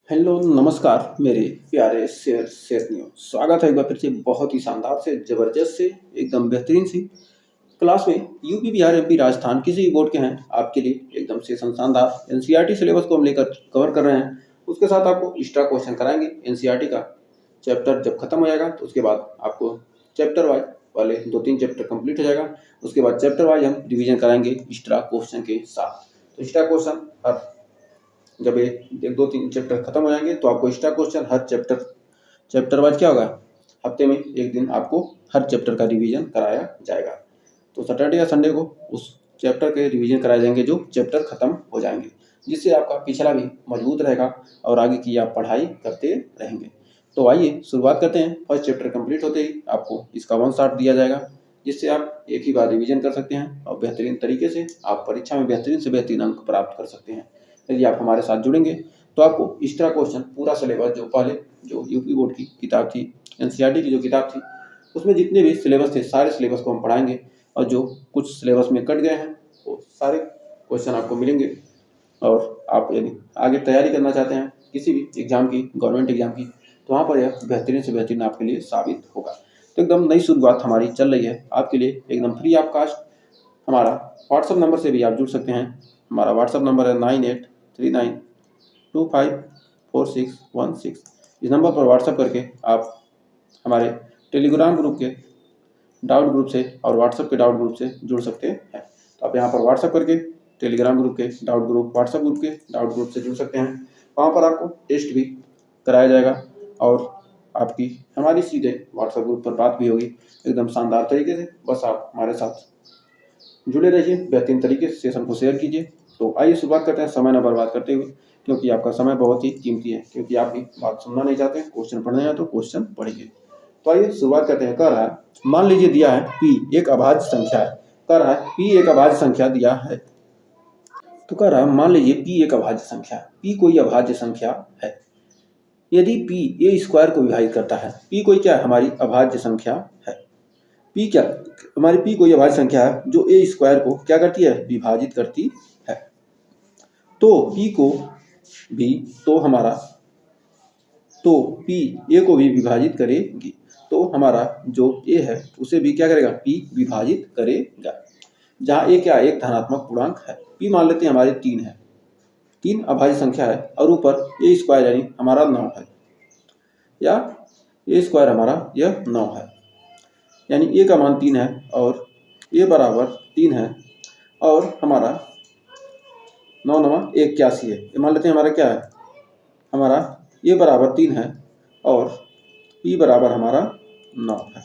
Hello नमस्कार मेरे प्यारे शेरनियों। स्वागत है एक बार फिर से बहुत ही शानदार से ज़बरदस्त से एकदम बेहतरीन सी क्लास में। यूपी बिहार एमपी राजस्थान किसी भी बोर्ड के हैं आपके लिए एकदम से शानदार एनसीईआरटी सिलेबस को हम लेकर कवर कर रहे हैं। उसके साथ आपको एक्स्ट्रा क्वेश्चन कराएंगे एनसीईआरटी का। चैप्टर जब खत्म हो जाएगा तो उसके बाद आपको चैप्टर वाइज वाले 2-3 चैप्टर कंप्लीट हो जाएगा। उसके बाद चैप्टर वाइज हम रिवीजन कराएंगे एक्स्ट्रा क्वेश्चन के साथ। तो एक्स्ट्रा क्वेश्चन हर जब ये 1-2-3 चैप्टर खत्म हो जाएंगे तो आपको एक्स्ट्रा क्वेश्चन हर चैप्टर वाइज क्या होगा, हफ्ते में एक दिन आपको हर चैप्टर का रिवीजन कराया जाएगा। तो सैटरडे या संडे को उस चैप्टर के रिवीजन कराए जाएंगे जो चैप्टर खत्म हो जाएंगे, जिससे आपका पिछला भी मजबूत रहेगा और आगे की आप पढ़ाई करते रहेंगे। तो आइए शुरुआत करते हैं। फर्स्ट चैप्टर कंप्लीट होते ही आपको इसका 1 शॉट दिया जाएगा, जिससे आप एक ही बार रिवीजन कर सकते हैं और बेहतरीन तरीके से आप परीक्षा में बेहतरीन से बेहतरीन अंक प्राप्त कर सकते हैं। यदि आप हमारे साथ जुड़ेंगे तो आपको एक्स्ट्रा क्वेश्चन पूरा सिलेबस जो यूपी बोर्ड की किताब थी, एनसीईआरटी की जो किताब थी, उसमें जितने भी सिलेबस थे सारे सिलेबस को हम पढ़ाएंगे। और जो कुछ सिलेबस में कट गए हैं वो सारे क्वेश्चन आपको मिलेंगे। और आप यदि आगे तैयारी करना चाहते हैं किसी भी एग्जाम की, गवर्नमेंट एग्जाम की, तो वहाँ पर यह बेहतरीन से बेहतरीन आपके लिए साबित होगा। तो एकदम नई शुरुआत हमारी चल रही है आपके लिए एकदम फ्री ऑफ कॉस्ट। हमारा व्हाट्सअप नंबर से भी आप जुड़ सकते हैं। हमारा व्हाट्सअप नंबर है 9839254616। इस नंबर पर व्हाट्सअप करके आप हमारे टेलीग्राम ग्रुप के डाउट ग्रुप से और व्हाट्सअप के डाउट ग्रुप से जुड़ सकते हैं। तो आप यहाँ पर व्हाट्सअप करके टेलीग्राम ग्रुप के डाउट ग्रुप, व्हाट्सअप ग्रुप के डाउट ग्रुप से जुड़ सकते हैं। वहाँ पर आपको टेस्ट भी कराया जाएगा और आपकी हमारी सीधे व्हाट्सएप ग्रुप पर बात भी होगी एकदम शानदार तरीके से। बस आप हमारे साथ जुड़े रहिए, बेहतरीन तरीके से सेशन को शेयर कीजिए। तो आइए शुरुआत करते हैं समय न बर्बाद करते हुए, क्योंकि आपका समय बहुत ही कीमती है, क्योंकि आप भी बात सुनना नहीं चाहते, क्वेश्चन पढ़ने हैं तो क्वेश्चन पढ़िए। तो आइए शुरुआत करते हैं। कह रहा है मान लीजिए दिया है p एक अभाज्य संख्या है। कह रहा है p एक अभाज्य संख्या दिया है। तो कह रहा है मान लीजिए p एक अभाज्य संख्या, p कोई अभाज्य संख्या है। यदि p a स्क्वायर को विभाजित करता है, p कोई क्या है, हमारी अभाज्य संख्या है। p क्या, हमारी p कोई अभाज्य संख्या है जो a स्क्वायर को क्या करती है, विभाजित करती है। तो p को भी तो p a को भी विभाजित करेगी। तो हमारा जो a है उसे भी क्या करेगा, p विभाजित करेगा। जहाँ a क्या है, एक धनात्मक पूर्णांक है। p मान लेते हैं हमारे 3 है, 3 अभाज्य संख्या है और ऊपर a स्क्वायर यानी हमारा 9 है, या a स्क्वायर हमारा यह 9 है, यानी a का मान 3 है और a बराबर 3 है और हमारा 9 9 81 है। ये मान लेते हैं हमारा क्या है, हमारा a बराबर 3 है और p बराबर हमारा 9 है,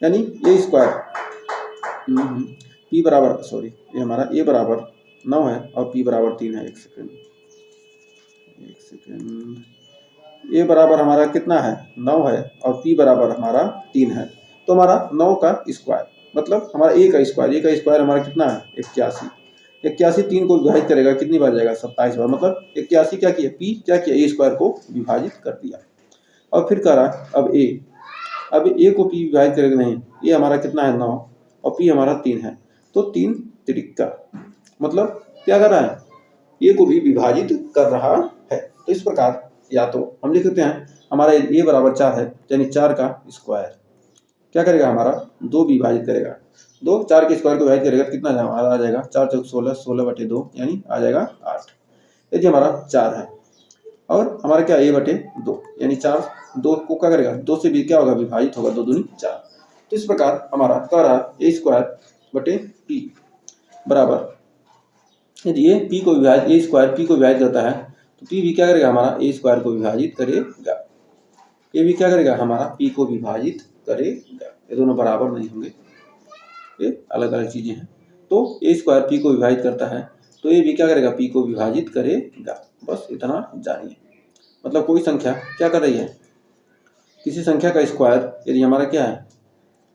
यानी a स्क्वायर p बराबर ये हमारा a बराबर 9 है और p बराबर 3 है। एक सेकेंड, a बराबर हमारा कितना है, 9 है और p बराबर हमारा 3 है। तो हमारा 9 का स्क्वायर मतलब हमारा a का स्क्वायर हमारा कितना है, 81। 81 3 को विभाजित करेगा कितनी बार जाएगा, 27 बार। मतलब 81 क्या किया, p क्या किया, a स्क्वायर को विभाजित कर दिया। और फिर कह रहा अब a को p विभाजित करेगा नहीं, a हमारा कितना है 9 और p हमारा 3 है। तो 3 त्रिका मतलब क्या कर रहा है, a को भी विभाजित कर रहा है। तो इस प्रकार या तो हम लिख देते हैं हमारा a बराबर 4 है, यानी 4 का स्क्वायर क्या करेगा, हमारा 2 विभाजित करेगा। 2 4 के स्क्वायर को विभाजित करेगा कितना आ जाएगा, 4 चौक 16, 16/2 यानी आ जाएगा 8। यदि हमारा 4 है और हमारा क्या a/2 यानी 4, 2 को क्या करेगा, 2 से भी क्या होगा, विभाजित होगा, 2 दूनी 4। तो इस प्रकार हमारा कह रहा a स्क्वायर p बराबर, यदि a स्क्वायर p को विभाजित करता है तो p भी क्या करेगा, हमारा a स्क्वायर को विभाजित करेगा। ये भी क्या करेगा, हमारा p को विभाजित करेगा। ये दोनों बराबर नहीं होंगे, ये अलग अलग चीजें हैं। तो a स्क्वायर p को विभाजित करता है तो ये भी क्या करेगा, p को विभाजित करेगा। बस इतना जानिए। मतलब कोई संख्या क्या कर रही है, किसी संख्या का स्क्वायर यदि हमारा क्या है,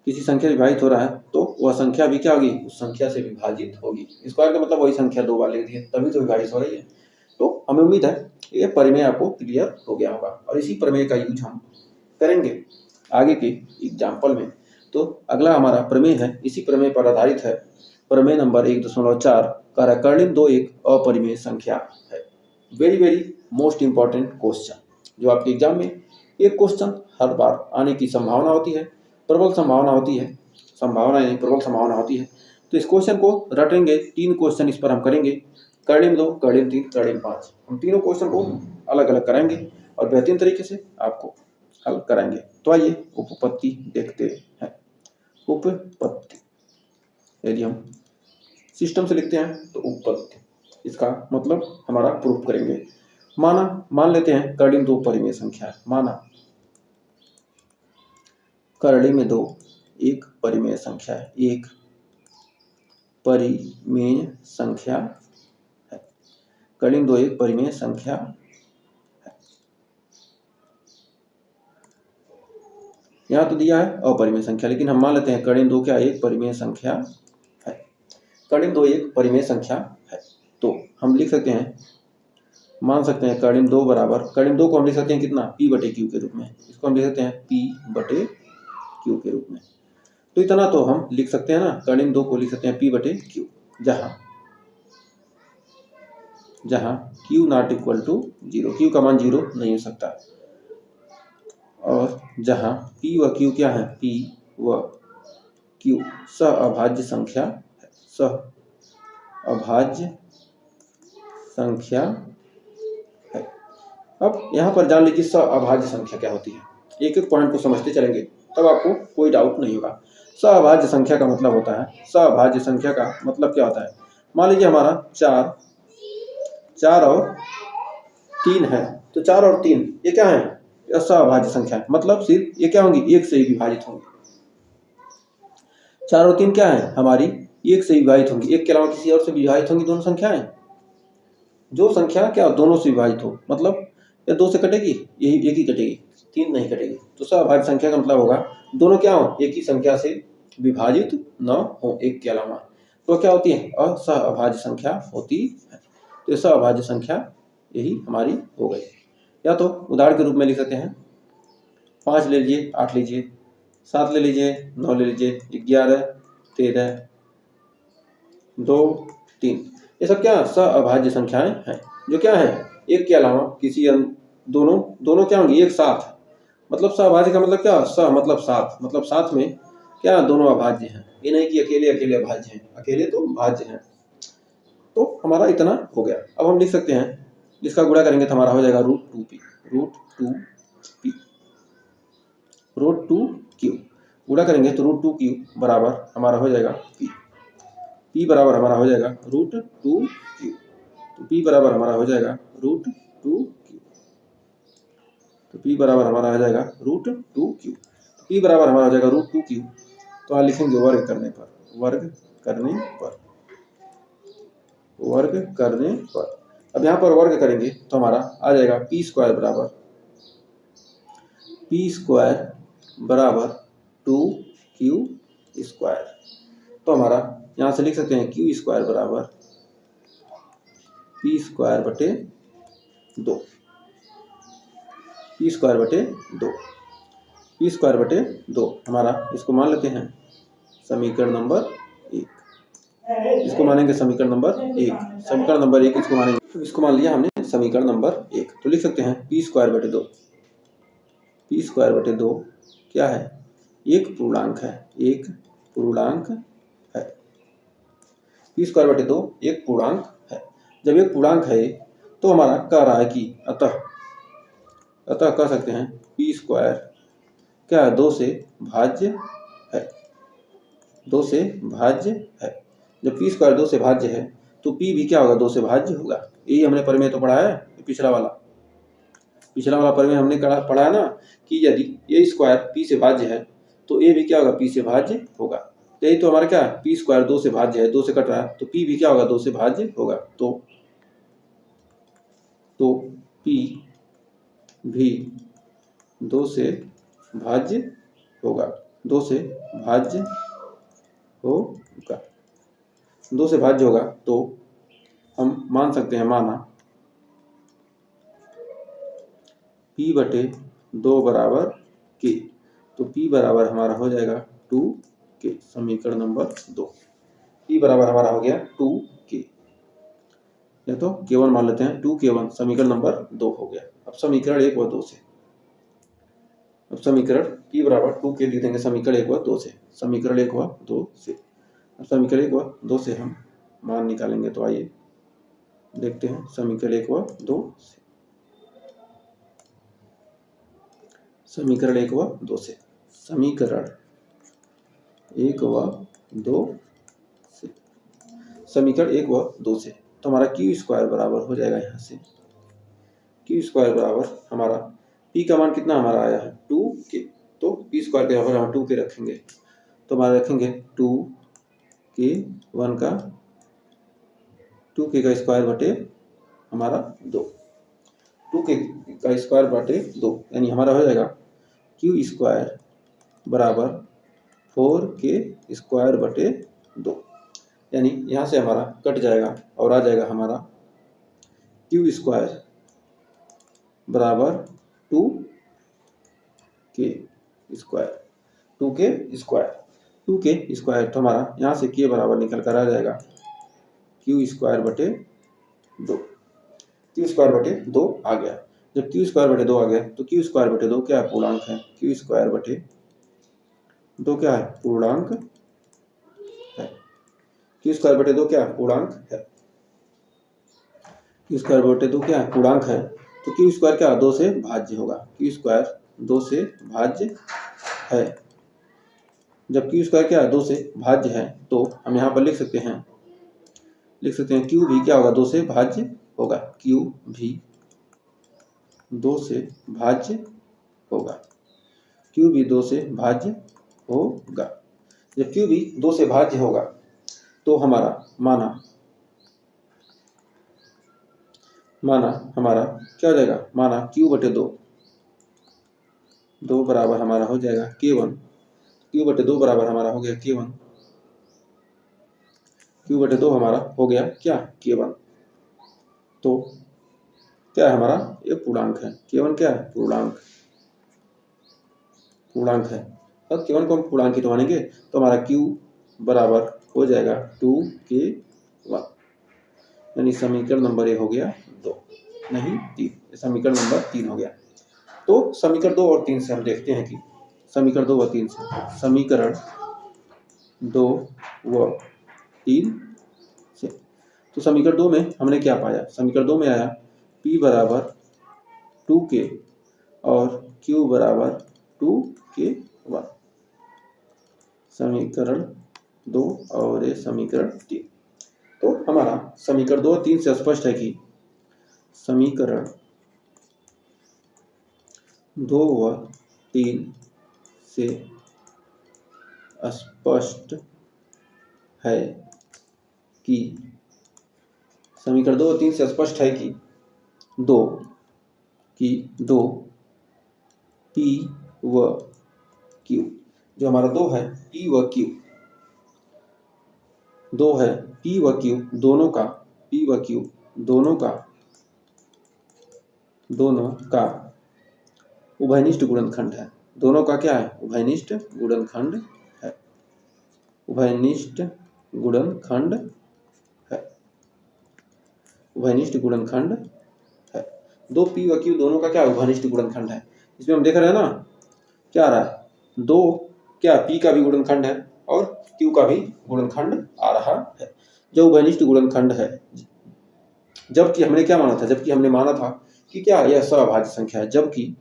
किसी संख्या विभाजित हो रहा है तो वह संख्या भी क्या होगी, उस संख्या से विभाजित होगी। स्क्वायर का मतलब वही संख्या 2 बार लिख दी है तभी तो विभाजित हो रही है। तो हमें उम्मीद है ये प्रमेय आपको क्लियर हो गया होगा और इसी प्रमेय का यूज हम करेंगे आगे के एग्जाम्पल में। तो अगला हमारा प्रमेय है, इसी प्रमेय पर आधारित है, प्रमेय नंबर 1.4 कह रहा है कर्णिम 2 एक अपरिमेय संख्या है। Very very most important question, जो आपके एग्जाम में एक क्वेश्चन हर बार आने की संभावना होती है, प्रबल संभावना होती है, संभावना नहीं प्रबल संभावना होती है। तो इस क्वेश्चन को रटेंगे, 3 क्वेश्चन इस पर हम करेंगे, कर्णिम 2, कर्णिम 3, कर्णिम 5। हम तीनों क्वेश्चन को अलग अलग कराएंगे और बेहतरीन तरीके से आपको हल कराएंगे। तो आइए उपपत्ति देखते हैं। उपपत्ति यदि हम सिस्टम से लिखते हैं तो उपपत्ति, इसका मतलब हमारा प्रूफ करेंगे। मान लेते हैं कर्णिम 2 परिमेय संख्या है। माना कर्णिम 2 एक परिमेय संख्या है, एक परिमेय संख्या है। कर्णिम 2 एक परिमेय संख्या है। यहाँ तो दिया है अपरिमेय संख्या, लेकिन हम मान लेते हैं कर्णिम 2 क्या एक परिमेय संख्या है। कर्णिम 2 एक परिमेय संख्या है, तो हम लिख सकते हैं, मान सकते हैं कर्णिम 2 बराबर, कर्णिम 2 को हम लिख सकते हैं कितना, P बटे Q के रूप में। इसको हम लिख सकते हैं P बटे Q के रूप में। तो इतना तो हम लिख सकते हैं ना, कर्णिम 2 को लिख सकते हैं P बटे Q, जहां Q not equal to 0, Q का मान 0 नहीं हो सकता, और जहां P व Q क्या है, P व Q सहअभाज्य संख्या है, सहअभाज्य संख्या है। अब यहाँ पर जान लीजिए सहअभाज्य संख्या क्या होती है। एक एक पॉइंट को समझते चलेंगे, तब आपको कोई डाउट नहीं होगा। सहअभाज्य संख्या का मतलब होता है, सहअभाज्य संख्या का मतलब क्या होता है, मान लीजिए हमारा 4 और 3 है, तो 4 और 3 ये क्या है, सहअभाज्य संख्या है, मतलब सिर्फ ये क्या होंगी, एक से ही विभाजित होंगी। 4 और 3 क्या है, हमारी एक से विभाजित होंगी, एक के अलावा किसी और से विभाजित होंगी दोनों संख्याएं। जो संख्या क्या दोनों से विभाजित हो, मतलब ये 2 से कटेगी, यही एक ही कटेगी, 3 नहीं कटेगी। तो सहअभाज्य संख्या का मतलब होगा दोनों क्या हो, एक ही संख्या से विभाजित न हो, एक के अलावा। तो क्या होती है, असहअभाज्य संख्या होती है। तो सहअभाज्य संख्या यही हमारी हो गई। या तो उदाहरण के रूप में लिख सकते हैं, 5 ले लीजिए, 8 लीजिए, 7 ले लीजिए, 9 ले लीजिए, 11, 13, 2, 3, ये सब क्या सहअभाज्य संख्याएं हैं, जो क्या है एक के अलावा किसी दोनों क्या होंगी, एक साथ। मतलब सहअभाज्य का मतलब क्या, सह मतलब साथ, मतलब साथ में क्या दोनों अभाज्य हैं, ये नहीं कि अकेले अकेले अभाज्य हैं, अकेले तो भाज्य हैं। तो हमारा इतना हो गया। अब हम लिख सकते हैं, इसका गुणा करेंगे तो हमारा हो जाएगा √2p, √2q, गुणा करेंगे तो √2q बराबर हमारा हो जाएगा p बराबर हमारा हो जाएगा √2q, तो p बराबर हमारा हो जाएगा √2q, तो p बराबर हमारा हो जाएगा √2q, p बराबर हमारा हो जाएगा √2q। तो यहाँ लिखेंगे वर्ग करने पर, अब यहाँ पर वर्ग करेंगे तो हमारा आ जाएगा p² बराबर 2q²। तो हमारा यहाँ से लिख सकते हैं q² बराबर p² बटे 2, p² बटे 2 हमारा, इसको मान लेते हैं समीकरण नंबर 1, इसको मानेंगे समीकरण नंबर 1, समीकरण नंबर 1 इसको मानेंगे, तो इसको मान लिया हमने समीकरण नंबर 1। तो लिख सकते हैं p² बटे 2, p² बटे 2 क्या है, एक पूर्णांक है, p² बटे 2 एक पूर्णांक है। जब एक पूर्णांक है तो हमारा कह रहा है कि अतः कह सकते हैं p² क्या है, 2 से भाज्य है, 2 से भाज्य है। जब p² 2 से भाज्य है तो p भी क्या होगा, 2 से भाज्य होगा। यही हमने परिमेय तो पढ़ा है, पिछला वाला परिमेय हमने पढ़ा है ना, कि यदि a² p से भाज्य है तो a भी क्या होगा, p से भाज्य होगा। यही तो हमारा क्या है, p² 2 से भाज्य है, 2 से कट रहा है, तो p भी क्या होगा, 2 से भाज्य होगा। तो p भी 2 से भाज्य होगा, 2 से भाज्य होगा, 2 से भाज्य होगा। तो हम मान सकते हैं, माना p बटे 2 बराबर k, तो p बराबर हमारा हो जाएगा 2k, समीकरण नंबर 2, p बराबर हमारा हो गया 2k। या तो K1 मान लेते हैं, 2K1 समीकरण नंबर 2 हो गया। अब समीकरण 1 व 2 से, अब समीकरण P बराबर 2K लिख देंगे समीकरण 1 व 2 से, समीकरण 1 व 2 से। अब समीकरण 1 व 2 से हम मान निकालेंगे, तो आइए देखते हैं समीकरण 1 व 2 से, समीकरण 1 व 2 से, समीकरण 1 व 2 से, समीकरण 1 व 2 से। तो हमारा क्यू स्क्वायर बराबर हो जाएगा, यहाँ से क्यू स्क्वायर बराबर हमारा पी का मान कितना हमारा आया है 2K, तो पी स्क्वायर के बराबर हम 2K रखेंगे, तो हमारा रखेंगे 2K1 का 2K का स्क्वायर बटे हमारा 2, 2K का स्क्वायर बटे 2, यानी हमारा हो जाएगा क्यू स्क्वायर बराबर 4K स्क्वायर बटे 2, यानी यहाँ से हमारा कट जाएगा और आ जाएगा हमारा क्यू स्क्वायर बराबर 2K square, 2K square, 2K square. तो हमारा यहाँ से K बराबर निकल कर आ जाएगा क्यू स्क्वायर बटे 2, क्यू स्क्वायर बटे 2 आ गया। जब क्यू स्क्वायर बटे 2 आ गया तो क्यू स्क्वायर बटे 2 क्या है, पूर्णांक है, क्यू स्क्वायर बटे 2 क्या है, पूर्णांक है, क्यू स्क्वायर बटे 2 क्या है, पूर्णांक है, क्यू स्क्वायर बटे 2 क्या है, पूर्णांक है। तो क्यू स्क्वायर क्या 2 से भाज्य होगा, क्यू स्क्वायर 2 से भाज्य है। जब क्यू स्क्वायर क्या 2 से भाज्य है तो हम यहाँ पर लिख सकते हैं क्यू भी क्या होगा, 2 से भाज्य होगा, क्यू भी 2 से भाज्य होगा, क्यू भी 2 से भाज्य होगा। जब क्यू भी 2 से भाज्य होगा तो हमारा माना हमारा क्या हो जाएगा, माना क्यू बटे 2 बराबर हमारा हो जाएगा K1, क्यू बटे 2 बराबर हमारा हो गया K1, क्यू बटे 2 हमारा हो गया क्या, K1। तो क्या है हमारा, ये पूर्णांक है, K1 क्या है, पूर्णांक है। अब K1 को हम पूर्णांकित मानेंगे तो हमारा Q बराबर हो जाएगा 2K1, यानी समीकरण नंबर 1 हो गया 2, नहीं 3, समीकरण नंबर 3 हो गया। तो समीकरण 2 और 3 से हम देखते हैं कि समीकरण 2 व 3 से, समीकरण 2 व 3 से, तो समीकरण 2 में हमने क्या पाया, समीकरण 2 में आया P बराबर 2K और Q बराबर 2K1, समीकरण 2 और ये समीकरण 3। तो हमारा समीकरण 2 और 3 से स्पष्ट है कि समीकरण 2 व 3 से स्पष्ट है कि समीकरण 2 और 3 से स्पष्ट है कि 2 P व Q, जो हमारा 2 है P व Q, 2 है P व Q दोनों का उभयनिष्ठ गुणनखंड है, दोनों का क्या है, उभयनिष्ठ गुणनखंड है, उभयनिष्ठ गुणनखंड है, उभयनिष्ठ गुणनखंड है। 2 P व Q दोनों का क्या उभयनिष्ठ गुणनखंड है। इसमें हम देख रहे हैं ना क्या आ रहा है, 2 क्या P का भी गुणनखंड है और Q का भी गुणनखंड आ रहा है, जो उभयनिष्ठ गुणनखंड है। जबकि हमने क्या माना था, जबकि हमने माना था कि क्या यह सअभाज्य संख्या है, जबकि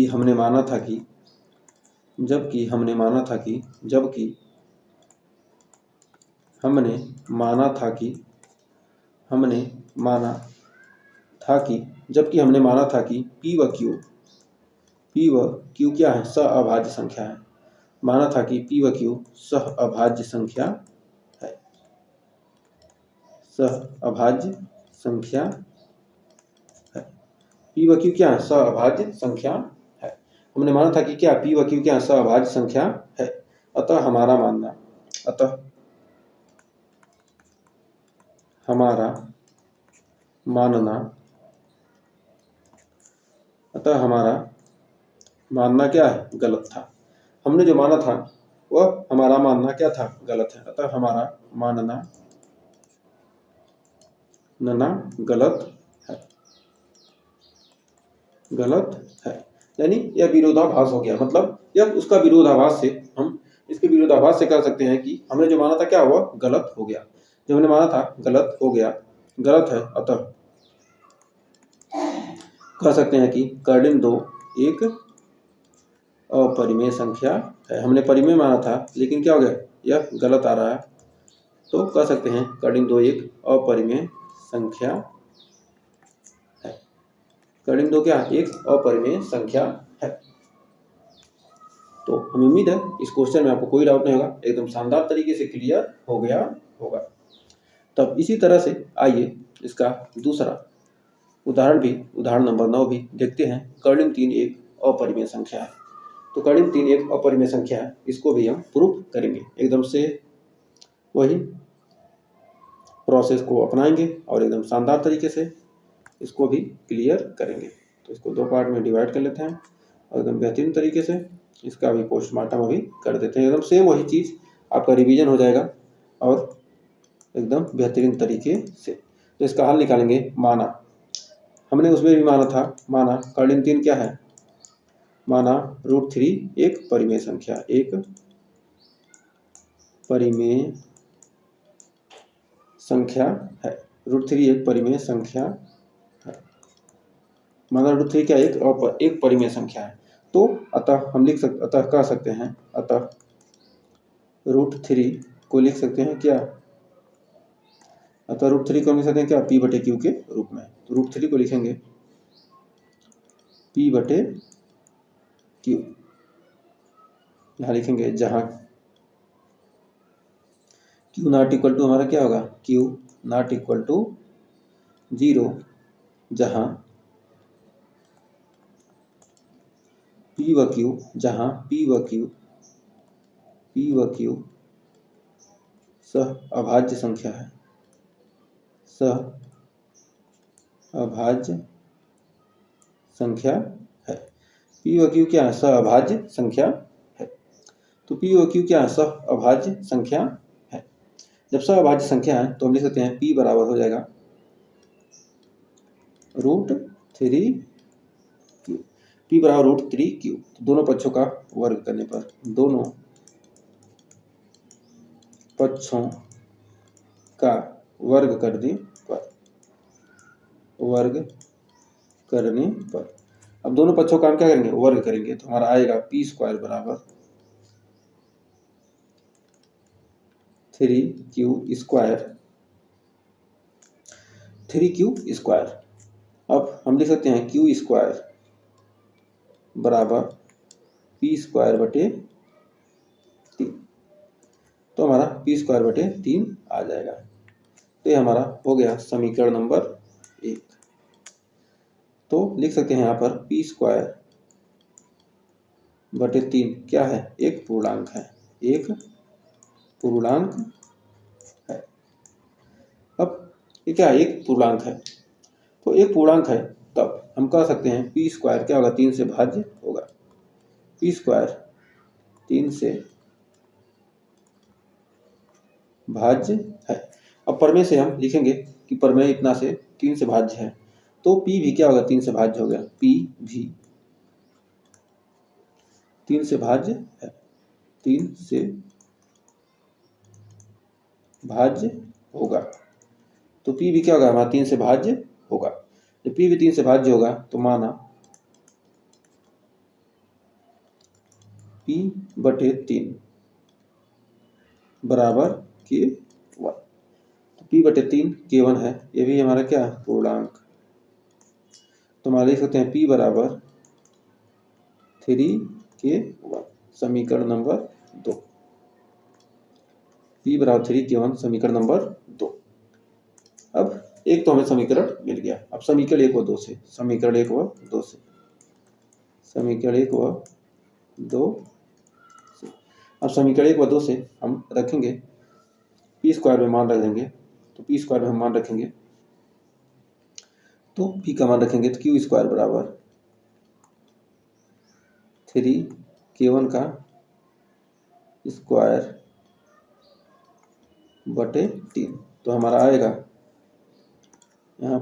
हमने माना था कि P व Q क्या है, सअभाज्य संख्या है, माना था कि P व Q सअभाज्य संख्या है, सअभाज्य संख्या है, P व Q क्या है, सअभाज्य संख्या है। हमने माना था कि क्या P व Q क्या है, सअभाज्य संख्या है। अतः हमारा मानना क्या है, गलत था। हमने जो माना था वह हमारा मानना क्या था, गलत है। अतः हमारा मानना गलत है। यानी यह विरोधाभास हो गया, मतलब यह उसका विरोधाभास से, हम इसके विरोधाभास से कह सकते हैं कि हमने जो माना था क्या हुआ, गलत हो गया। जो हमने माना था गलत हो गया, गलत है। अतः कह सकते हैं कि कर्डिन 2 एक अपरिमेय संख्या है। हमने परिमेय माना था लेकिन क्या हो गया, यह गलत आ रहा है। तो कह सकते हैं कर्डिन 2 एक अपरिमेय संख्या है। कर्डिन 2 क्या, एक अपरिमेय संख्या है। तो हमें उम्मीद है इस क्वेश्चन में आपको कोई डाउट नहीं होगा, एकदम शानदार तरीके से क्लियर हो गया होगा। तब इसी तरह से आइए इसका दूसरा उदाहरण नंबर 9 भी देखते हैं। कर्डिन 3 एक अपरिमेय संख्या है। तो कर्डिन 3 एक अपरिमेय संख्या है, इसको भी हम प्रूफ करेंगे। एकदम से वही प्रोसेस को अपनाएंगे और एकदम शानदार तरीके से इसको भी क्लियर करेंगे। तो इसको 2 पार्ट में डिवाइड कर लेते हैं और एकदम बेहतरीन तरीके से इसका भी पोस्टमार्टम अभी कर देते हैं। एकदम सेम वही चीज़, आपका रिवीजन हो जाएगा और एकदम बेहतरीन तरीके से। तो इसका हल निकालेंगे। माना हमने उसमें भी माना था, माना कर्डिन 3 क्या है, माना √3 एक परिमेय संख्या, एक परिमेय संख्या है। √3 एक परिमेय संख्या है। माना √3 क्या, एक परिमेय संख्या है। तो अतः हम कह सकते हैं, अतः √3 को लिख सकते हैं क्या, अतः √3 को हम लिख सकते हैं क्या, P/Q के रूप में। तो √3 को लिखेंगे P/Q, यहाँ लिखेंगे जहाँ Q नॉट इक्वल टू हमारा क्या होगा, Q नॉट इक्वल टू 0, जहाँ P व Q सह अभाज्य संख्या है, सह अभाज्य संख्या है। P व Q क्या है, सह अभाज्य संख्या है। तो P व Q क्या है, सह अभाज्य संख्या है। जब सह अभाज्य संख्या है तो हम लिख सकते हैं P बराबर हो जाएगा √3Q। P बराबर √3Q। तो दोनों पक्षों का वर्ग करने पर, दोनों पक्षों का वर्ग करने पर, अब दोनों पक्षों का हम क्या करेंगे, वर्ग करेंगे। तो हमारा आएगा P² बराबर 3Q²। अब हम लिख सकते हैं Q² बराबर P²/3। तो हमारा P²/3 आ जाएगा। तो ये हमारा हो गया समीकरण नंबर 1। तो लिख सकते हैं यहाँ पर P²/3 क्या है, एक पूर्णांक है, एक पूर्णांक है। अब ये क्या है, एक पूर्णांक है। तो एक पूर्णांक है तब हम कह सकते हैं P² क्या होगा, 3 से भाज्य होगा। P² 3 से भाज्य है। अब प्रमेय से हम लिखेंगे कि प्रमेय इतना से 3 से भाज्य है, तो P भी क्या होगा, 3 से भाज्य हो गया। P भी 3 से भाज्य है, 3 से भाज्य होगा। तो P भी क्या होगा, हमारा 3 से भाज्य होगा। जब P भी 3 से भाज्य होगा तो माना P/3 बराबर K1। तो P/3 K1 है, ये भी हमारा क्या है, पूर्णांक। तो हमारा लिख सकते हैं P बराबर 3K1, समीकरण नंबर 2। P बराबर 3K1, समीकरण नंबर 2। अब एक तो हमें समीकरण मिल गया। अब समीकरण 1 व 2 से, समीकरण 1 व 2 से, समीकरण 1 व 2 से, अब समीकरण 1 व 2 से हम रखेंगे P² में मान रख देंगे। तो P² में हम मान रखेंगे, तो P का मान रखेंगे तो Q² बराबर 3K1 का स्क्वायर बटे 3। तो हमारा आएगा यहाँ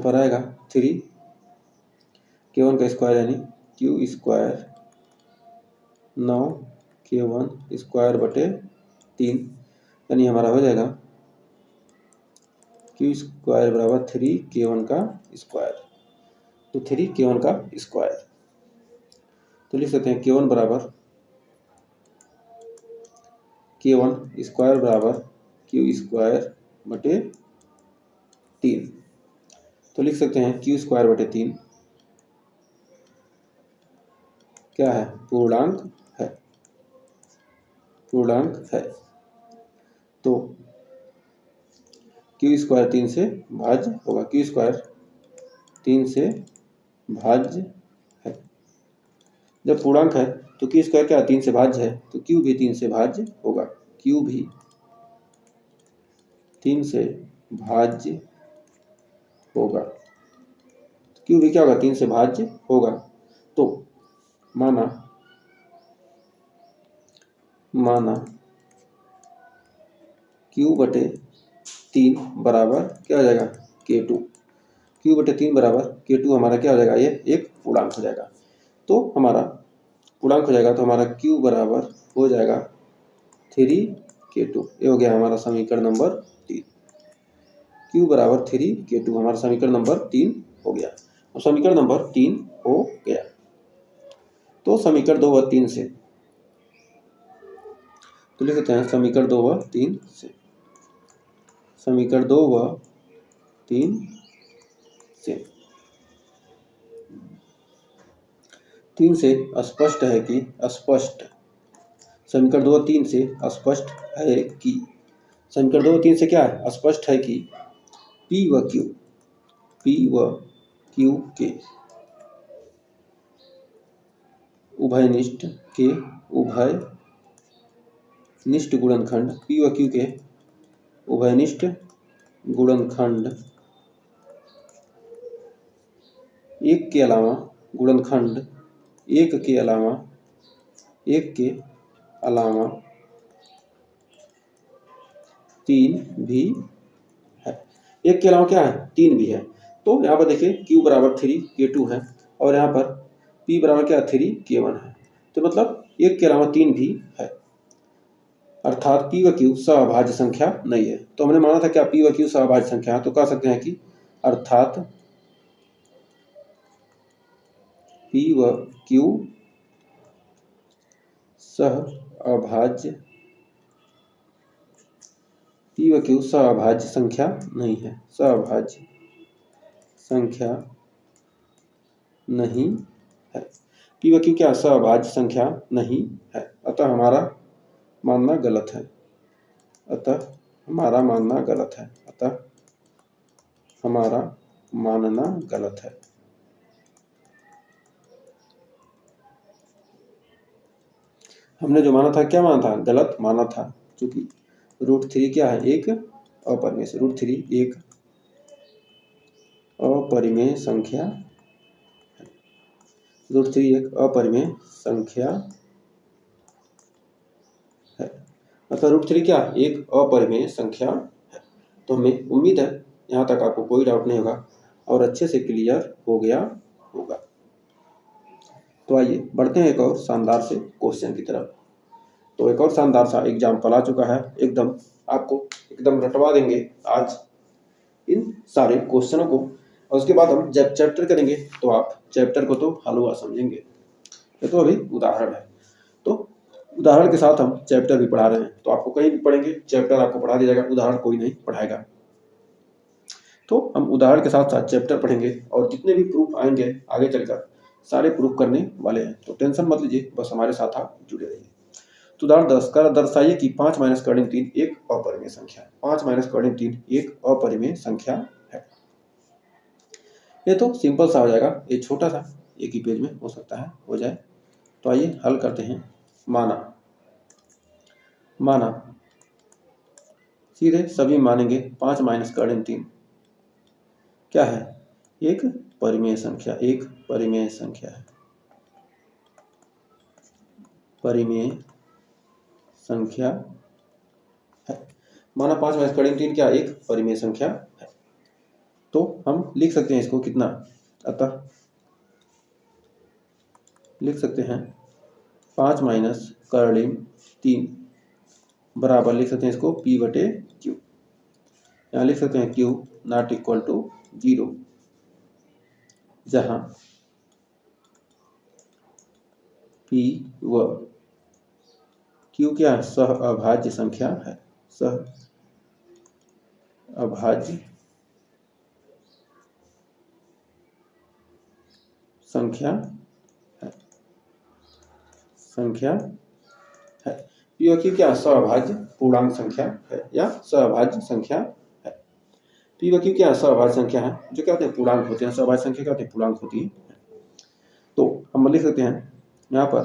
पर आएगा 3k1 का स्क्वायर यानी क्यू स्क्वायर 9k1 स्क्वायर बटे 3 यानी हमारा हो जाएगा क्यू स्क्वायर बराबर 3k1 का स्क्वायर। तो 3k1 का स्क्वायर तो लिख सकते हैं k1 स्क्वायर बराबर क्यू स्क्वायर बटे 3। तो लिख सकते हैं क्यू स्क्वायर बटे 3 क्या है, पूर्णांक है। तो क्यू स्क्वायर 3 से भाज्य होगा, क्यू स्क्वायर 3 से भाज्य है। जब पूर्णांक है तो क्यू स्क्वायर क्या 3 से भाज्य है, तो क्यू भी 3 से भाज्य होगा, क्यू भी 3 से भाज्य होगा। क्यू भी क्या होगा, 3 से भाज्य होगा। तो माना क्यू बटे 3 बराबर क्या हो जाएगा, k2। क्यू बटे 3 बराबर k2 हमारा क्या हो जाएगा, ये एक पूर्णांक हो जाएगा। तो हमारा पूर्णांक हो जाएगा तो हमारा क्यू बराबर हो जाएगा 3k2। ये हो गया हमारा समीकरण नंबर 3। क्यू बराबर 3k2 हमारा समीकरण नंबर 3 हो गया। और समीकरण नंबर 3 हो गया तो समीकरण 2 व 3 से तो लिख सकते हैं समीकरण 2 व 3 से, समीकरण 2 व 3 से 3 से स्पष्ट है कि समीकरण 2 व 3 से स्पष्ट है कि समीकरण 2 व 3 से क्या है, स्पष्ट है कि P व Q के उभयनिष्ठ गुणनखंड P व Q के उभयनिष्ठ गुणनखंड एक के अलावा 3 भी है। एक के अलावा क्या है, 3 भी है। तो यहाँ पर देखिए Q बराबर 3k2 है और यहाँ पर P बराबर क्या 3k1 है। तो मतलब एक के अलावा 3 भी है, अर्थात P व Q सभाज्य संख्या नहीं है। तो हमने माना था क्या P व Q सभाज्य संख्या है, तो कह सकते हैं कि अर्थात P व Q सभाज्य संख्या नहीं है, सभाज्य संख्या नहीं है। P व Q क्या सभाज्य संख्या नहीं है, अतः हमारा मानना गलत है। अतः हमारा मानना गलत है। हमने जो माना था क्या माना था, गलत माना था, क्योंकि √3 क्या है, एक अपरिमेय से √3 एक अपरिमेय संख्या है। √3 एक अपरिमेय संख्या है, अतः √3 क्या एक अपरिमेय संख्या है। तो हमें उम्मीद है यहाँ तक आपको कोई डाउट नहीं होगा और अच्छे से क्लियर हो गया होगा। तो आइए बढ़ते हैं एक और शानदार से क्वेश्चन की तरफ। तो एक और शानदार सा एग्जाम्पल आ चुका है, एकदम आपको एकदम रटवा देंगे आज इन सारे क्वेश्चनों को, और उसके बाद हम जब चैप्टर करेंगे तो आप चैप्टर को तो हलवा समझेंगे। ये तो अभी उदाहरण है, तो उदाहरण के साथ हम चैप्टर भी पढ़ा रहे हैं। तो आपको कहीं भी पढ़ेंगे चैप्टर आपको पढ़ा दिया जाएगा, उदाहरण कोई नहीं पढ़ाएगा। तो हम उदाहरण के साथ साथ चैप्टर पढ़ेंगे और जितने भी प्रूफ आएंगे आगे चलकर सारे प्रूफ करने वाले हैं। तो टेंशन मत लीजिए, बस हमारे साथ आप जुड़े रहिए। तो उदाहरण 10 कर दर्शाइए कि 5 - कर्णिम 3 एक अपरिमेय संख्या है। 5 - कर्णिम 3 एक अपरिमेय संख्या है। ये तो सिंपल सा हो जाएगा, ये छोटा सा एक ही पेज में हो सकता है हो जाए। तो आइए हल करते हैं। माना सीधे सभी मानेंगे 5 - कर्णिम 3 क्या है, एक परिमेय संख्या है। परिमेय संख्या है। माना 5 में कड़ी 3 क्या एक परिमेय संख्या है। तो हम लिख सकते हैं इसको कितना, अतः लिख सकते हैं 5 माइनस कर्लिम 3 बराबर लिख सकते हैं इसको P बटे Q। यहाँ लिख सकते हैं Q नॉट इक्वल टू 0, जहाँ P व Q क्या है, सह अभाज्य संख्या है, सह अभाज्य संख्या है, संख्या है। P व Q क्या सहअभाज्य पूर्णांक संख्या है या सहअभाज्य संख्या है। P व Q क्या सहअभाज्य संख्या है, जो क्या होते हैं पूर्णांक होते हैं। सहअभाज्य संख्या क्या होते हैं, पूर्णांक होती है। तो हम लिख सकते हैं यहाँ पर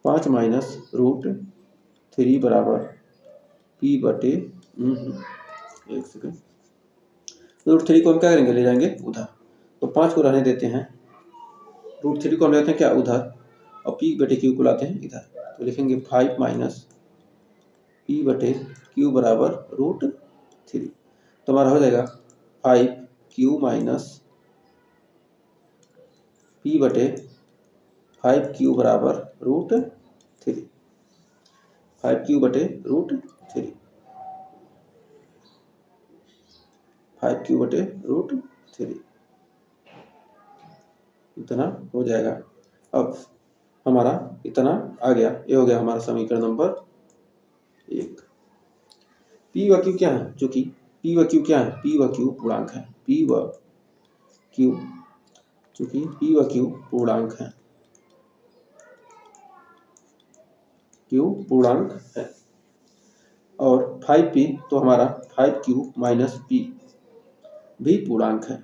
5 माइनस रूट 3 बराबर P बटे एक सेकंड, रूट 3 को हम क्या करेंगे, ले जाएंगे उधर। तो 5 को रहने देते हैं, रूट 3 को हम लेते हैं क्या उधर, और P बटे Q को लाते हैं इधर। तो लिखेंगे 5 माइनस P बटे Q बराबर रूट 3। तो हमारा हो जाएगा 5Q माइनस P बटे 5Q बराबर रूट 3, 5Q बटे रूट 3, 5Q बटे रूट 3, इतना हो जाएगा। अब हमारा इतना आ गया, ये हो गया हमारा समीकरण नंबर 1। P व Q क्या है, जो कि P व Q क्या है, P व Q पूर्णांक है। P व Q, चूंकि P व Q पूर्णांक है, Q पूर्णांक है। और 5P तो हमारा 5Q माइनस P भी पूर्णांक है,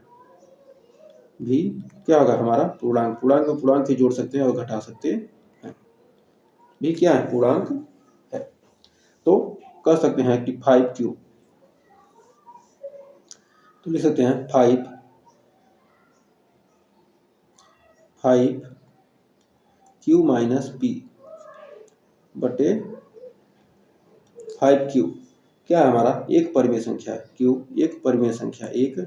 भी क्या होगा हमारा पूर्णांक। पूर्णांक में पूर्णांक ही जोड़ सकते हैं और घटा सकते हैं, भी क्या है पूर्णांक है। तो कह सकते हैं कि 5Q, तो लिख सकते हैं 5Q माइनस P बटे 5Q क्या है हमारा एक परिमेय संख्या है। Q एक परिमेय संख्या, एक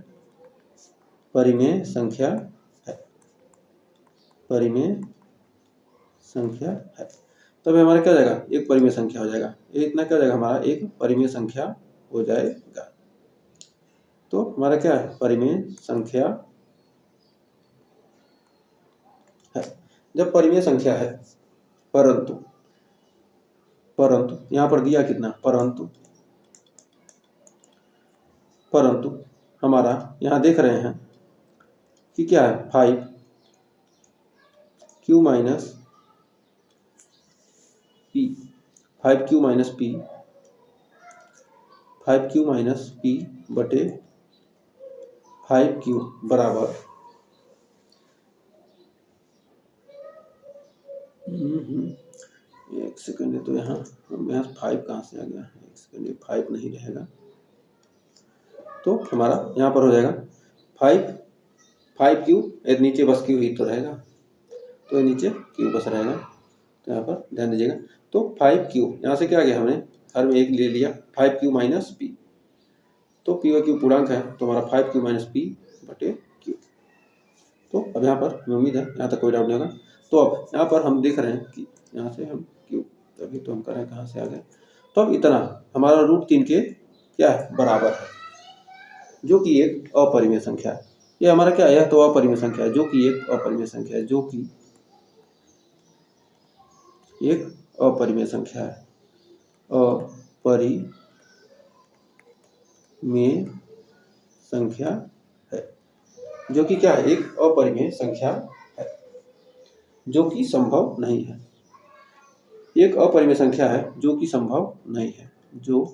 परिमेय संख्या है, परिमेय संख्या है। तब हमारा क्या जाएगा, एक परिमेय संख्या हो जाएगा। ये इतना क्या जाएगा हमारा, एक परिमेय संख्या हो जाएगा। तो हमारा क्या है, परिमेय संख्या है। जब परिमेय संख्या है, परंतु यहां पर दिया कितना, परंतु हमारा यहां देख रहे हैं कि क्या है 5Q minus P, 5Q minus P, 5Q minus P बटे 5Q बराबर एक सेकंड है। तो यहाँ 5 कहाँ से आ गया, एक सेकंड, 5 नहीं रहेगा। तो हमारा यहाँ पर हो जाएगा 5Q, नीचे बस Q ही तो रहेगा, तो ये नीचे Q बस रहेगा। तो यहाँ पर ध्यान दीजिएगा। तो 5Q यहाँ से क्या आ गया, हमने हर में एक ले लिया, 5Q माइनस P। तो P व Q पूर्णांक है, तो हमारा 5Q माइनस P बटे Q। तो अब यहाँ पर हमें उम्मीद है यहाँ तक कोई डाउट नहीं होगा। तो अब यहाँ पर हम देख रहे हैं कि यहाँ से हम Q, तभी तो हम कर रहे हैं कहाँ से आ गए। तो अब इतना हमारा रूट 3 के क्या है बराबर है, जो कि एक अपरिमेय संख्या है। ये हमारा क्या है, यह तो अपरिमेय संख्या है, जो कि एक अपरिमेय संख्या है, जो कि एक अपरिमेय संख्या है, अपरिमेय संख्या है, जो कि क्या है, एक अपरिमेय संख्या है, जो कि संभव नहीं है। एक अपरिमेय संख्या है जो कि संभव नहीं है, जो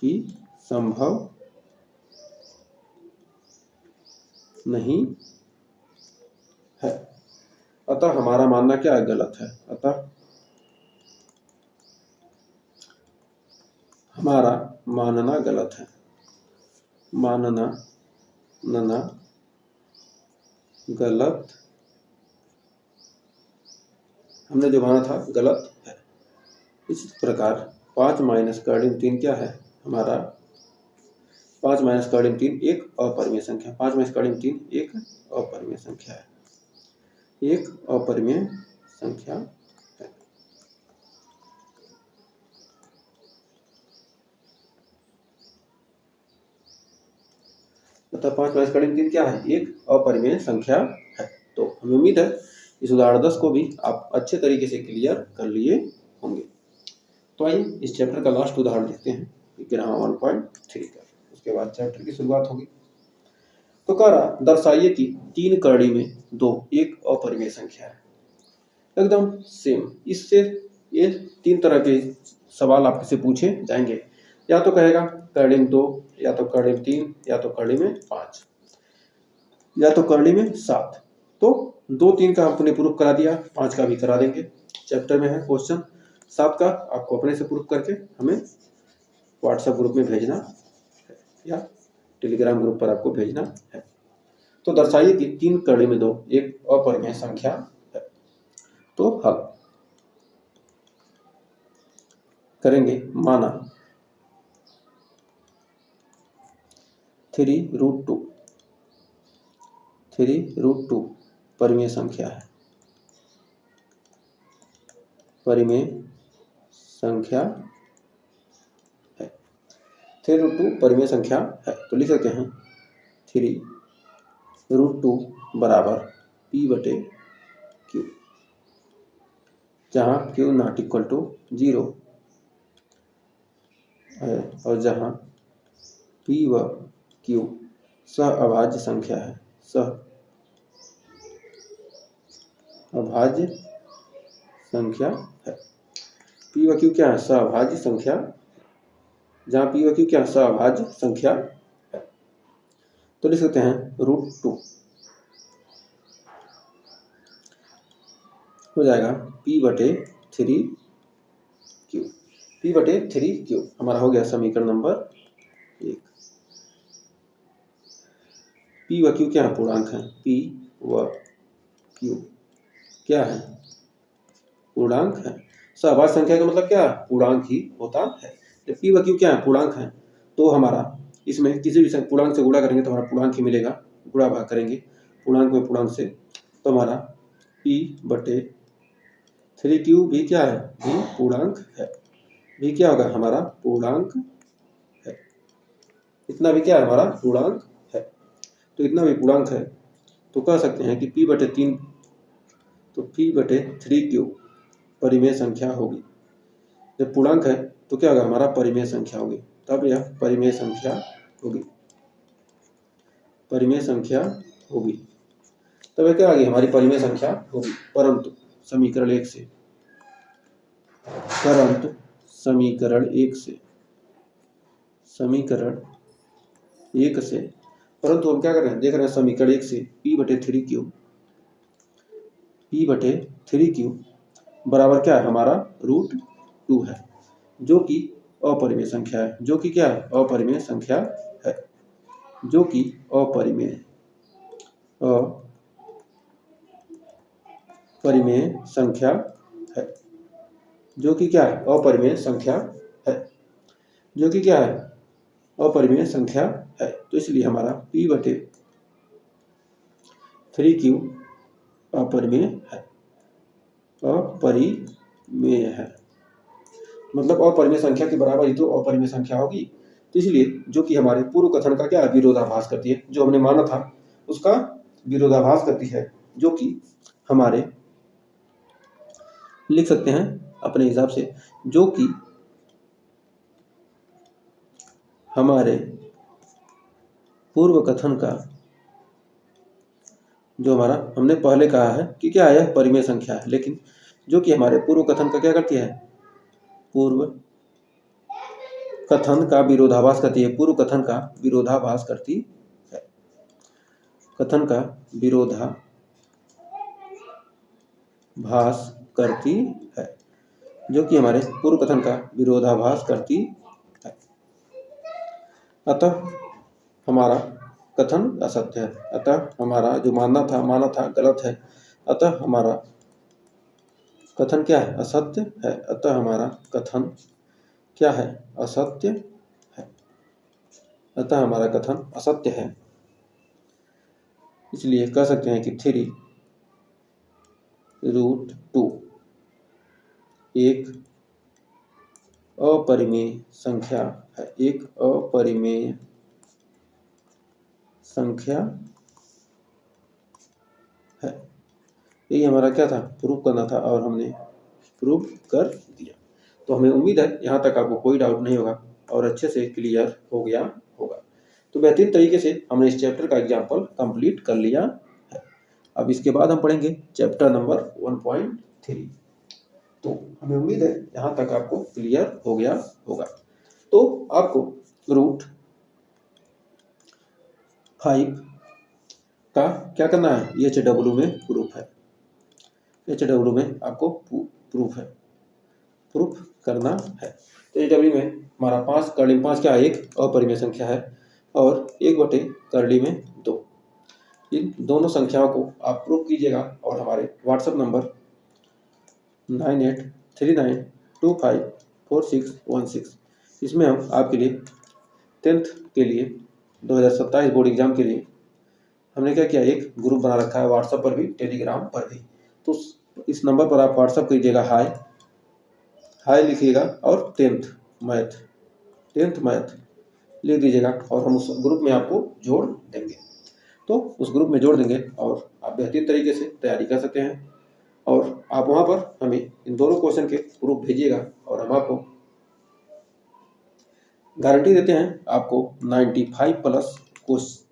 कि संभव नहीं है। अतः हमारा मानना क्या है, गलत है। अतः हमारा मानना गलत है, मानना गलत हमने जो माना था गलत है। इस प्रकार 5 माइनस का ऋण 3 क्या है हमारा, 5 माइनस का ऋण 3 एक अपरिमेय संख्या, 5 माइनस का ऋण 3 एक अपरिमेय संख्या है, एक अपरिमेय संख्या है। अतः 5 माइनस का ऋण 3 क्या है, एक अपरिमेय संख्या है। तो हमें उम्मीद है इस उदाहरण 10 को भी आप अच्छे तरीके से क्लियर कर लिए होंगे। तो आइए इस चैप्टर का लास्ट उदाहरण देखते हैं, ग्राम 1.3 का। उसके बाद चैप्टर की शुरुआत होगी। तो कह रहा दर्शाइए कि 3 करड़ी में 2 एक अपरिमेय संख्या है। एकदम सेम, इससे ये 3 तरह के सवाल आपसे पूछे जाएंगे। या तो कहेगा करड़ी में 2, या तो करड़ी में 3, या तो करड़ी में 5, या तो करड़ी में 7। तो 2 3 का आपने प्रूफ करा दिया, 5 का भी करा देंगे। चैप्टर में है क्वेश्चन, 7 का आपको अपने से प्रूफ करके हमें व्हाट्सएप ग्रुप में भेजना है या टेलीग्राम ग्रुप पर आपको भेजना है। तो दर्शाइए कि 3 करड़ी में 2 एक अपरिमेय संख्या है। तो हल करेंगे, माना 3√2 परिमेय संख्या है, परिमेय संख्या है। 3√2 परिमेय संख्या है। तो लिख सकते हैं 3√2 बराबर P/Q, जहाँ Q नॉट इक्वल टू 0 है और जहाँ P व Q सहअभाज्य संख्या है, सहअभाज्य संख्या है। P व Q क्या है, सहअभाज्य संख्या, जहाँ P व Q क्या है, सहअभाज्य संख्या है। तो लिख सकते हैं √2 हो जाएगा P/3Q। P/3Q हमारा हो गया समीकरण नंबर 1। P व Q क्या है, पूर्णांक है। P व Q क्या है, पूर्णांक है। सहअभाज्य संख्या का मतलब क्या है, पूर्णांक ही होता है। जब P व Q क्या है, पूर्णांक है, तो हमारा इसमें किसी भी पूर्णांक से गुणा करेंगे तो हमारा पूर्णांक ही मिलेगा। गुणा भाग करेंगे पूर्णांक में पूर्णांक से, तो हमारा P/3Q भी क्या है, भी पूर्णांक है। भी क्या होगा, हमारा पूर्णांक है। इतना भी क्या है, हमारा पूर्णांक है। तो इतना भी पूर्णांक है तो कह सकते हैं कि P/3, तो P/3Q परिमेय संख्या होगी। जब पूर्णांक है तो क्या होगा, हमारा परिमेय संख्या होगी। तब यह परिमेय संख्या होगी, परिमेय संख्या होगी। तब क्या आ गई, हमारी परिमेय संख्या होगी। परंतु समीकरण 1 से, परंतु समीकरण 1 से, समीकरण 1 से, परंतु हम क्या कर रहे हैं, देख रहे हैं समीकरण 1 से P/3Q बराबर क्या है, हमारा √2 है, जो कि अपरिमेय संख्या है। जो कि क्या है, अपरिमेय संख्या है। जो कि अपरिमेय संख्या है। जो कि क्या है, अपरिमेय संख्या है। जो कि क्या है, अपरिमेय संख्या है। तो इसलिए हमारा P/3Q अपरिमेय है, अपरिमेय है। मतलब अपरिमेय संख्या के बराबर ही तो अपरिमेय संख्या होगी। तो इसलिए जो कि हमारे पूर्व कथन का क्या विरोधाभास करती है, जो हमने माना था उसका विरोधाभास करती है। जो कि हमारे लिख सकते हैं अपने हिसाब से, जो कि हमारे पूर्व कथन का, जो हमारा हमने पहले कहा है कि क्या है, परिमेय संख्या है, लेकिन जो कि हमारे पूर्व कथन का क्या करती है, पूर्व कथन का विरोधाभास करती है। पूर्व कथन का विरोधाभास करती है, कथन का विरोधाभास करती है। जो कि हमारे पूर्व कथन का विरोधाभास करती है। अतः हमारा कथन असत्य है। अतः हमारा जो माना था गलत है। अतः हमारा कथन क्या है? असत्य है। अतः हमारा कथन क्या है? असत्य है। अतः हमारा कथन असत्य है। इसलिए कह सकते हैं कि 3√2 एक अपरिमेय संख्या है। एक अपरिमेय संख्या है। यही हमारा क्या था? प्रूफ करना था और हमने प्रूफ कर दिया। तो हमें उम्मीद है यहाँ तक आपको कोई डाउट नहीं होगा और अच्छे से क्लियर हो गया होगा। तो बेहतरीन तरीके से हमने इस चैप्टर का एग्जाम्पल कंप्लीट कर लिया है। अब इसके बाद हम पढ़ेंगे चैप्टर नंबर 1.3। तो हमें उम्मीद है यहाँ तक आपको क्लियर हो गया होगा। तो आपको √5 का क्या करना है? HW में प्रूफ है। HW में आपको प्रूफ है, प्रूफ करना है। तो HW में हमारा 5 करली में 5 क्या है? एक अपरिमेय संख्या है और 1/करली में 2। इन दोनों संख्याओं को आप प्रूफ कीजिएगा और हमारे व्हाट्सएप नंबर 9839254616 इसमें हम आपके लिए 10th के लिए 2027 बोर्ड एग्जाम के लिए हमने क्या किया? एक ग्रुप बना रखा है व्हाट्सएप पर भी, टेलीग्राम पर भी। तो इस नंबर पर आप व्हाट्सएप कीजिएगा, हाय लिखिएगा और 10th मैथ लिख दीजिएगा और हम उस ग्रुप में आपको जोड़ देंगे। तो उस ग्रुप में जोड़ देंगे और आप बेहतरीन तरीके से तैयारी कर सकते हैं और आप वहाँ पर हमें इन दोनों क्वेश्चन के प्रूफ भेजिएगा और हम आपको गारंटी देते हैं आपको 95+ क्वेश्चन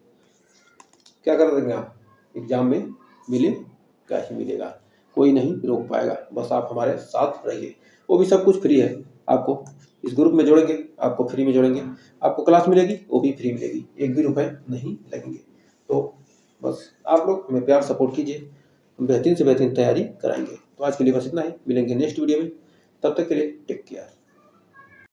क्या कर देंगे? आप एग्जाम में मिलेगा ही मिलेगा, कोई नहीं रोक पाएगा। बस आप हमारे साथ रहिए, वो भी सब कुछ फ्री है। आपको इस ग्रुप में जोड़ेंगे, आपको फ्री में जोड़ेंगे, आपको क्लास मिलेगी वो भी फ्री मिलेगी, एक भी रुपए नहीं लगेंगे। तो बस आप लोग हमें प्यार सपोर्ट कीजिए, हम बेहतरीन से बेहतरीन तैयारी कराएंगे। तो आज के लिए बस इतना ही, मिलेंगे नेक्स्ट वीडियो में, तब तक के लिए टेक केयर।